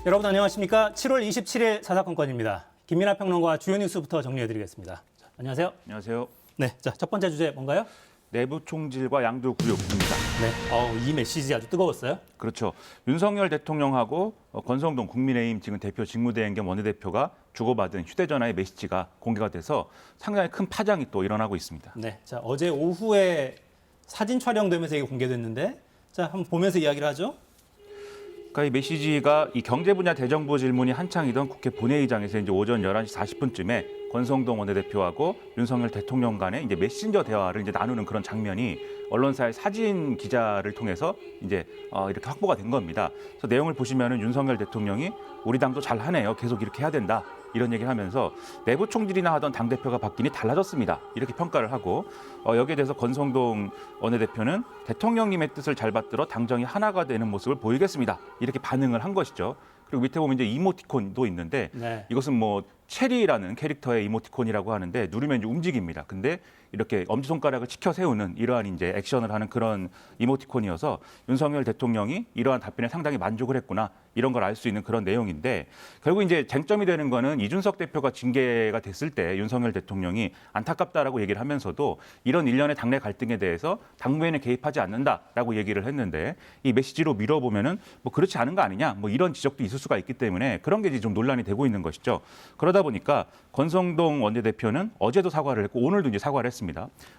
여러분 안녕하십니까? 7월 27일 사사건건입니다. 김민하 평론가와 주요 뉴스부터 정리해드리겠습니다. 자, 안녕하세요. 안녕하세요. 네, 자, 첫 번째 주제 뭔가요? 내부 총질과 양도 구역입니다. 네, 이 메시지 아주 뜨거웠어요. 그렇죠. 윤석열 대통령하고 권성동 국민의힘 지금 대표 직무대행 겸 원내대표가 주고받은 휴대전화의 메시지가 공개가 돼서 상당히 큰 파장이 또 일어나고 있습니다. 네, 자, 어제 오후에 사진 촬영되면서 이게 공개됐는데, 자, 한번 보면서 이야기를 하죠. 그러니까 이 메시지가 이 경제 분야 대정부 질문이 한창이던 국회 본회의장에서 이제 오전 11시 40분쯤에 권성동 원내대표하고 윤석열 대통령 간의 이제 메신저 대화를 이제 나누는 그런 장면이 언론사의 사진 기자를 통해서 이제 이렇게 확보가 된 겁니다. 그래서 내용을 보시면은 윤석열 대통령이 우리 당도 잘하네요. 계속 이렇게 해야 된다. 이런 얘기를 하면서 내부 총질이나 하던 당대표가 바뀌니 달라졌습니다. 이렇게 평가를 하고 여기에 대해서 권성동 원내대표는 대통령님의 뜻을 잘 받들어 당정이 하나가 되는 모습을 보이겠습니다. 이렇게 반응을 한 것이죠. 그리고 밑에 보면 이제 이모티콘도 있는데 네. 이것은 뭐 체리라는 캐릭터의 이모티콘이라고 하는데 누르면 이제 움직입니다. 근데 이렇게 엄지손가락을 치켜 세우는 이러한 이제 액션을 하는 그런 이모티콘이어서 윤석열 대통령이 이러한 답변에 상당히 만족을 했구나 이런 걸 알 수 있는 그런 내용인데 결국 이제 쟁점이 되는 거는 이준석 대표가 징계가 됐을 때 윤석열 대통령이 안타깝다라고 얘기를 하면서도 이런 일련의 당내 갈등에 대해서 당무에는 개입하지 않는다라고 얘기를 했는데 이 메시지로 밀어보면은 뭐 그렇지 않은 거 아니냐 뭐 이런 지적도 있을 수가 있기 때문에 그런 게 이제 좀 논란이 되고 있는 것이죠. 그러다 보니까 권성동 원내대표는 어제도 사과를 했고 오늘도 이제 사과를 했습니다.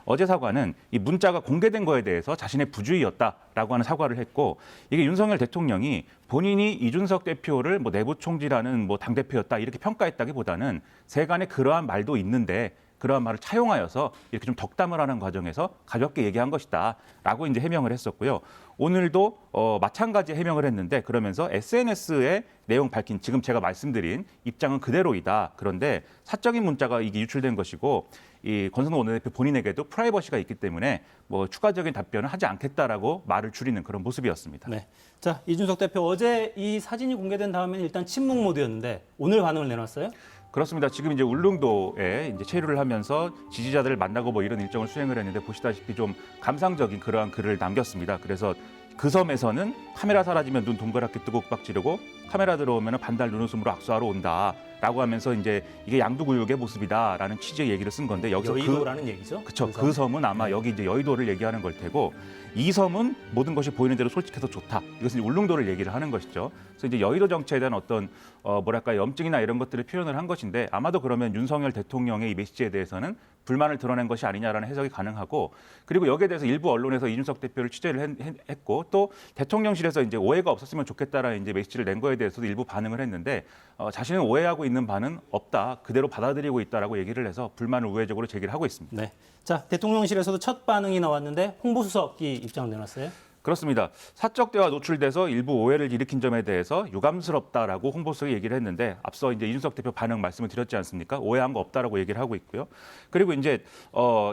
어제 사과는 이 문자가 공개된 거에 대해서 자신의 부주의였다라고 하는 사과를 했고 이게 윤석열 대통령이 본인이 이준석 대표를 뭐 내부 총질하는 뭐 당대표였다 이렇게 평가했다기보다는 세간에 그러한 말도 있는데 그러한 말을 차용하여서 이렇게 좀 덕담을 하는 과정에서 가볍게 얘기한 것이다라고 이제 해명을 했었고요. 오늘도 마찬가지 해명을 했는데 그러면서 SNS에 내용 밝힌 지금 제가 말씀드린 입장은 그대로이다. 그런데 사적인 문자가 이게 유출된 것이고 이 권성동 원내대표 본인에게도 프라이버시가 있기 때문에 뭐 추가적인 답변을 하지 않겠다라고 말을 줄이는 그런 모습이었습니다. 네. 자, 이준석 대표 어제 이 사진이 공개된 다음에는 일단 침묵 모드였는데 오늘 반응을 내놨어요? 그렇습니다. 지금 이제 울릉도에 이제 체류를 하면서 지지자들을 만나고 뭐 이런 일정을 수행을 했는데 보시다시피 좀 감상적인 그러한 글을 남겼습니다. 그래서 그 섬에서는 카메라 사라지면 눈 동그랗게 뜨고 윽박 지르고 카메라 들어오면 반달 눈웃음으로 악수하러 온다라고 하면서 이제 이게 양두구역의 모습이다라는 취지의 얘기를 쓴 건데 여기서 여의도라는 얘기죠. 그렇죠. 그 섬은 아마 여기 이제 여의도를 얘기하는 걸 테고 이 섬은 모든 것이 보이는 대로 솔직해서 좋다. 이것은 이제 울릉도를 얘기를 하는 것이죠. 그래서 이제 여의도 정치에 대한 어떤 뭐랄까 염증이나 이런 것들을 표현을 한 것인데 아마도 그러면 윤석열 대통령의 이 메시지에 대해서는 불만을 드러낸 것이 아니냐라는 해석이 가능하고 그리고 여기에 대해서 일부 언론에서 이준석 대표를 취재를 했고 또 대통령실에서 이제 오해가 없었으면 좋겠다라는 이제 메시지를 낸 거에 대해서도 일부 반응을 했는데 자신은 오해하고 있는 바는 없다. 그대로 받아들이고 있다라고 얘기를 해서 불만을 우회적으로 제기를 하고 있습니다. 네. 자, 대통령실에서도 첫 반응이 나왔는데 홍보수석이 입장을 내놨어요. 그렇습니다. 사적 대화 노출돼서 일부 오해를 일으킨 점에 대해서 유감스럽다라고 홍보수석이 얘기를 했는데 앞서 이제 이준석 대표 반응 말씀을 드렸지 않습니까? 오해한 거 없다라고 얘기를 하고 있고요. 그리고 이제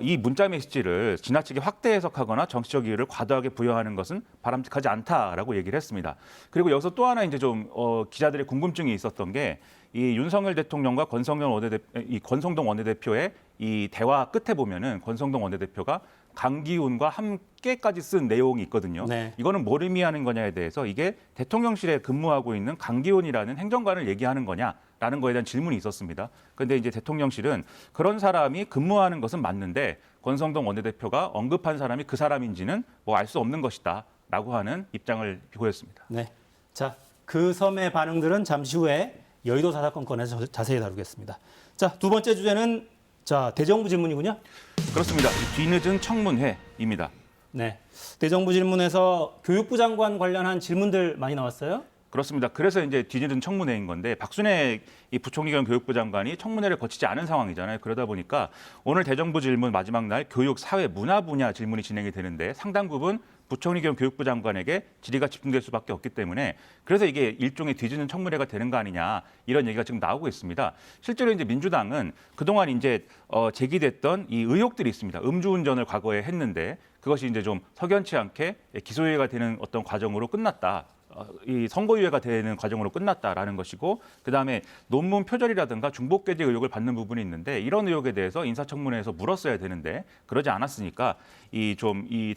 이 문자 메시지를 지나치게 확대 해석하거나 정치적 이유를 과도하게 부여하는 것은 바람직하지 않다라고 얘기를 했습니다. 그리고 여기서 또 하나 이제 좀 기자들의 궁금증이 있었던 게 이 윤석열 대통령과 권성동 원내대표의 이 대화 끝에 보면은 권성동 원내대표가 강기훈과 함께까지 쓴 내용이 있거든요. 네. 이거는 뭘 의미하는 거냐에 대해서 이게 대통령실에 근무하고 있는 강기훈이라는 행정관을 얘기하는 거냐라는 거에 대한 질문이 있었습니다. 그런데 이제 대통령실은 그런 사람이 근무하는 것은 맞는데 권성동 원내대표가 언급한 사람이 그 사람인지는 뭐 알 수 없는 것이다라고 하는 입장을 보였습니다. 네. 자, 그 섬의 반응들은 잠시 후에 여의도 사사건건에서 자세히 다루겠습니다. 자, 두 번째 주제는 자, 대정부 질문이군요. 그렇습니다. 뒤늦은 청문회입니다. 네. 대정부 질문에서 교육부 장관 관련한 질문들 많이 나왔어요? 그렇습니다. 그래서 이제 뒤늦은 청문회인 건데 박순애 이 부총리 겸 교육부 장관이 청문회를 거치지 않은 상황이잖아요. 그러다 보니까 오늘 대정부 질문 마지막 날 교육, 사회, 문화 분야 질문이 진행이 되는데 상당 부분 부총리 겸 교육부 장관에게 질의가 집중될 수밖에 없기 때문에 그래서 이게 일종의 뒤늦은 청문회가 되는 거 아니냐 이런 얘기가 지금 나오고 있습니다. 실제로 이제 민주당은 그동안 이제 제기됐던 이 의혹들이 있습니다. 음주운전을 과거에 했는데 그것이 이제 좀 석연치 않게 기소유예가 되는 어떤 과정으로 끝났다. 이 선고유예가 되는 과정으로 끝났다라는 것이고, 그다음에 논문 표절이라든가 중복게재 의혹을 받는 부분이 있는데 이런 의혹에 대해서 인사청문회에서 물었어야 되는데 그러지 않았으니까 이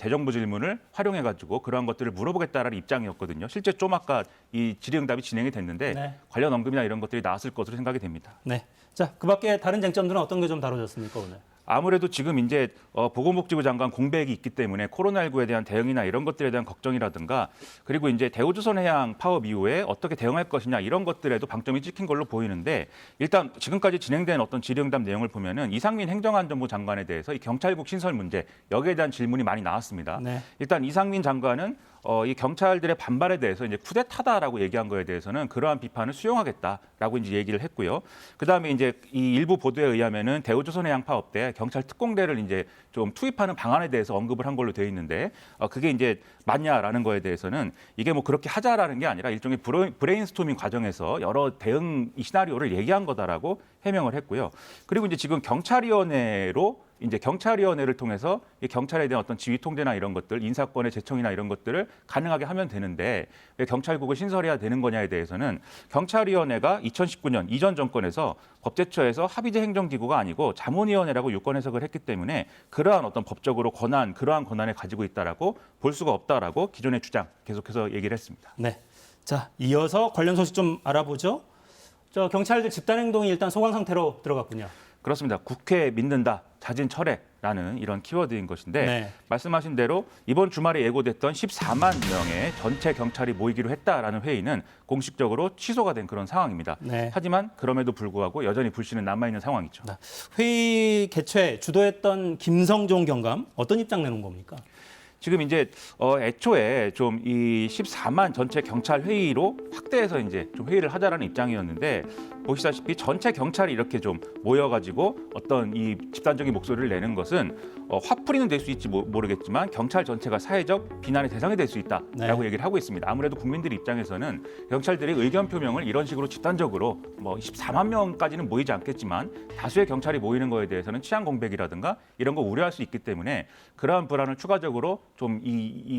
대정부 질문을 활용해 가지고 그러한 것들을 물어보겠다라는 입장이었거든요. 실제 좀 아까 이 질의응답이 진행이 됐는데 네. 관련 언급이나 이런 것들이 나왔을 것으로 생각이 됩니다. 네. 자, 그 밖에 다른 쟁점들은 어떤 게 좀 다뤄졌습니까, 오늘? 아무래도 지금 이제 보건복지부 장관 공백이 있기 때문에 코로나19에 대한 대응이나 이런 것들에 대한 걱정이라든가, 그리고 이제 대우조선해양 파업 이후에 어떻게 대응할 것이냐 이런 것들에도 방점이 찍힌 걸로 보이는데, 일단 지금까지 진행된 어떤 질의응답 내용을 보면은 이상민 행정안전부 장관에 대해서 이 경찰국 신설 문제 여기에 대한 질문이 많이 나왔습니다. 네. 일단 이상민 장관은 이 경찰들의 반발에 대해서 이제 쿠데타다라고 얘기한 거에 대해서는 그러한 비판을 수용하겠다라고 이제 얘기를 했고요. 그다음에 이제 이 일부 보도에 의하면은 대우조선해양 파업 때 경찰 특공대를 이제 좀 투입하는 방안에 대해서 언급을 한 걸로 되어 있는데, 그게 이제 맞냐라는 거에 대해서는 이게 뭐 그렇게 하자라는 게 아니라 일종의 브레인스토밍 과정에서 여러 대응 시나리오를 얘기한 거다라고 해명을 했고요. 그리고 이제 지금 경찰위원회를 통해서 이 경찰에 대한 어떤 지휘 통제나 이런 것들, 인사권의 제청이나 이런 것들을 가능하게 하면 되는데 왜 경찰국을 신설해야 되는 거냐에 대해서는 경찰위원회가 2019년 이전 정권에서 법제처에서 합의제 행정기구가 아니고 자문위원회라고 유권 해석을 했기 때문에 그러한 어떤 법적으로 그러한 권한을 가지고 있다라고 볼 수가 없다라고 기존의 주장 계속해서 얘기를 했습니다. 네. 자, 이어서 관련 소식 좀 알아보죠. 저 경찰들 집단 행동이 일단 소강 상태로 들어갔군요. 그렇습니다. 국회 믿는다, 자진 철회라는 이런 키워드인 것인데, 네. 말씀하신 대로 이번 주말에 예고됐던 14만 명의 전체 경찰이 모이기로 했다라는 회의는 공식적으로 취소가 된 그런 상황입니다. 네. 하지만 그럼에도 불구하고 여전히 불씨는 남아있는 상황이죠. 회의 개최 주도했던 김성종 경감 어떤 입장 내놓은 겁니까? 지금 이제 애초에 좀 이 14만 전체 경찰 회의로 확대해서 이제 좀 회의를 하자라는 입장이었는데, 보시다시피 전체 경찰이 이렇게 좀 모여가지고 어떤 이 집단적인 목소리를 내는 것은 화풀이는 될 수 있지 모르겠지만 경찰 전체가 사회적 비난의 대상이 될 수 있다라고 네. 얘기를 하고 있습니다. 아무래도 국민들 입장에서는 경찰들이 의견 표명을 이런 식으로 집단적으로 뭐 14만 명까지는 모이지 않겠지만 다수의 경찰이 모이는 거에 대해서는 치안 공백이라든가 이런 거 우려할 수 있기 때문에 그러한 불안을 추가적으로 좀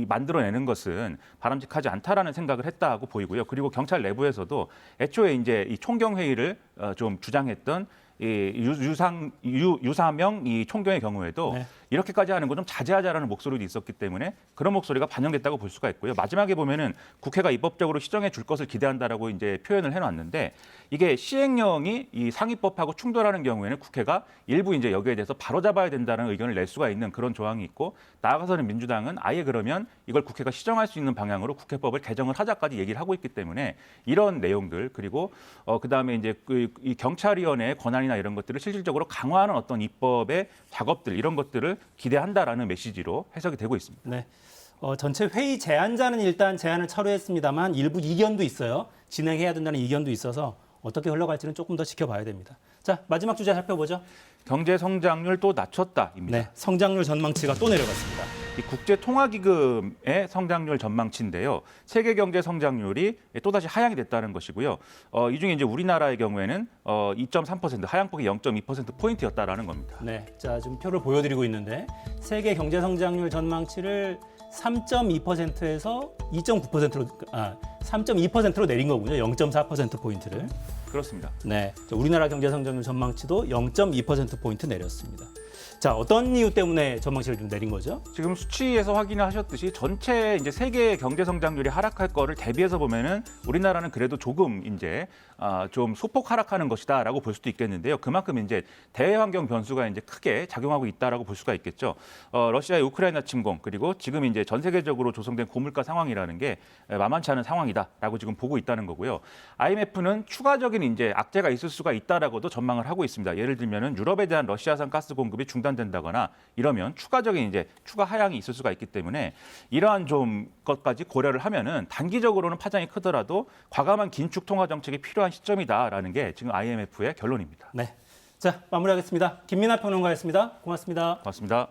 만들어내는 것은 바람직하지 않다라는 생각을 했다고 보이고요. 그리고 경찰 내부에서도 애초에 이제 이 총경 회의를 좀 주장했던 유사명 이 총경의 경우에도 네. 이렇게까지 하는 거 좀 자제하자라는 목소리도 있었기 때문에 그런 목소리가 반영됐다고 볼 수가 있고요. 마지막에 보면은 국회가 입법적으로 시정해 줄 것을 기대한다라고 이제 표현을 해놨는데, 이게 시행령이 이 상위법하고 충돌하는 경우에는 국회가 일부 이제 여기에 대해서 바로잡아야 된다는 의견을 낼 수가 있는 그런 조항이 있고, 나아가서는 민주당은 아예 그러면 이걸 국회가 시정할 수 있는 방향으로 국회법을 개정을 하자까지 얘기를 하고 있기 때문에 이런 내용들, 그리고 그다음에 이제 이 경찰위원회의 권한이나 이런 것들을 실질적으로 강화하는 어떤 입법의 작업들, 이런 것들을 기대한다라는 메시지로 해석이 되고 있습니다. 네. 전체 회의 제안자는 일단 제안을 철회했습니다만 일부 이견도 있어요. 진행해야 된다는 이견도 있어서 어떻게 흘러갈지는 조금 더 지켜봐야 됩니다. 자, 마지막 주제 살펴보죠. 경제 성장률 또 낮췄다입니다. 네, 성장률 전망치가 또 내려갔습니다. 이 국제통화기금의 성장률 전망치인데요. 세계 경제 성장률이 또다시 하향이 됐다는 것이고요. 이 중에 이제 우리나라의 경우에는 2.3%, 하향폭이 0.2%포인트였다라는 겁니다. 네, 자, 지금 표를 보여드리고 있는데 세계 경제 성장률 전망치를 3.2%에서 2.9%로 3.2%로 내린 거군요. 0.4%포인트를. 그렇습니다. 네. 자, 우리나라 경제 성장률 전망치도 0.2%포인트 내렸습니다. 자, 어떤 이유 때문에 전망치를 좀 내린 거죠? 지금 수치에서 확인하셨듯이 전체 이제 세계 경제 성장률이 하락할 거를 대비해서 보면은 우리나라는 그래도 조금 이제 좀 소폭 하락하는 것이다라고 볼 수도 있겠는데요. 그만큼 이제 대외 환경 변수가 이제 크게 작용하고 있다라고 볼 수가 있겠죠. 러시아의 우크라이나 침공, 그리고 지금 이제 전 세계적으로 조성된 고물가 상황이라는 게 만만치 않은 상황이다라고 지금 보고 있다는 거고요. IMF는 추가적인 이제 악재가 있을 수가 있다라고도 전망을 하고 있습니다. 예를 들면은 유럽에 대한 러시아산 가스 공급이 중단된다거나 이러면 추가적인 이제 추가 하향이 있을 수가 있기 때문에 이러한 좀 것까지 고려를 하면은 단기적으로는 파장이 크더라도 과감한 긴축 통화 정책이 필요한 시점이다라는 게 지금 IMF의 결론입니다. 네. 자, 마무리하겠습니다. 김민하 평론가였습니다. 고맙습니다. 고맙습니다.